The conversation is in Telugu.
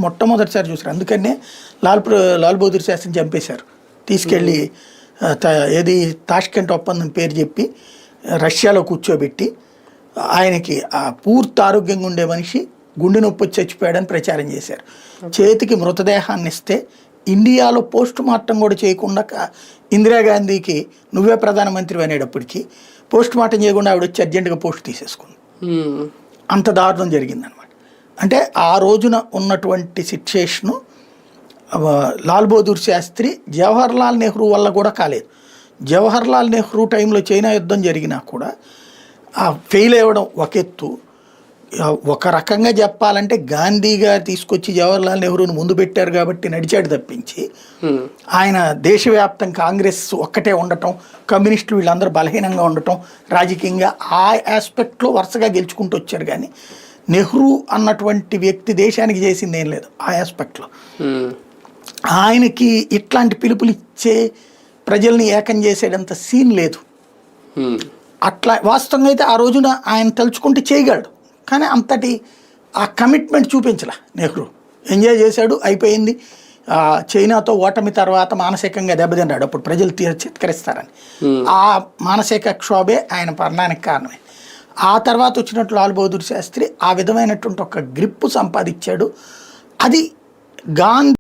మొట్టమొదటిసారి చూశారు. అందుకనే లాల్ బహదూర్ శాస్త్రిని చంపేశారు. తీసుకెళ్ళి ఏది తాష్కెంట్ ఒప్పందం పేరు చెప్పి రష్యాలో కూర్చోబెట్టి ఆయనకి పూర్తి ఆరోగ్యంగా ఉండే మనిషి గుండె నొప్పి వచ్చి చచ్చిపోయాడని ప్రచారం చేశారు. చేతికి మృతదేహాన్ని ఇస్తే ఇండియాలో పోస్ట్ మార్టం కూడా చేయకుండా ఇందిరాగాంధీకి నువ్వే ప్రధానమంత్రి అనేటప్పటికీ పోస్ట్ మార్టం చేయకుండా ఆవిడ వచ్చి అర్జెంటుగా పోస్ట్ తీసేసుకుంది. అంత దారుణం జరిగిందనమాట. అంటే ఆ రోజున ఉన్నటువంటి సిచ్యుయేషను లాల్ బహదూర్ శాస్త్రి జవహర్లాల్ నెహ్రూ వల్ల కూడా కాలేదు. జవహర్లాల్ నెహ్రూ టైంలో చైనా యుద్ధం జరిగినా కూడా ఫెయిల్ అవ్వడం ఒక ఎత్తు. ఒక రకంగా చెప్పాలంటే గాంధీ గారు తీసుకొచ్చి జవహర్లాల్ నెహ్రూని ముందు పెట్టారు కాబట్టి నడిచాడు తప్పించి ఆయన దేశవ్యాప్తం కాంగ్రెస్ ఒక్కటే ఉండటం, కమ్యూనిస్టులు వీళ్ళందరూ బలహీనంగా ఉండటం, రాజకీయంగా ఆ ఆస్పెక్ట్లో వరుసగా గెలుచుకుంటూ వచ్చారు. కానీ నెహ్రూ అన్నటువంటి వ్యక్తి దేశానికి చేసింది ఏం లేదు ఆ ఆస్పెక్ట్లో. ఆయనకి ఇట్లాంటి పిలుపులు ఇచ్చే ప్రజల్ని ఏకం చేసేటంత సీన్ లేదు. అట్లా వాస్తవంగా అయితే ఆ రోజున ఆయన తలుచుకుంటే చేయగలడు, కానీ అంతటి ఆ కమిట్మెంట్ చూపించలే నెహ్రూ. ఎంజాయ్ చేశాడు, అయిపోయింది. చైనాతో ఓటమి తర్వాత మానసికంగా దెబ్బతిన్నాడు. అప్పుడు ప్రజలు చిత్కరిస్తారని ఆ మానసిక క్షోభే ఆయన మరణానికి కారణమే. ఆ తర్వాత వచ్చినట్టు లాల్ బహదూర్ శాస్త్రి ఆ విధమైనటువంటి ఒక గ్రిప్పు సంపాదించాడు. అది గాంధీ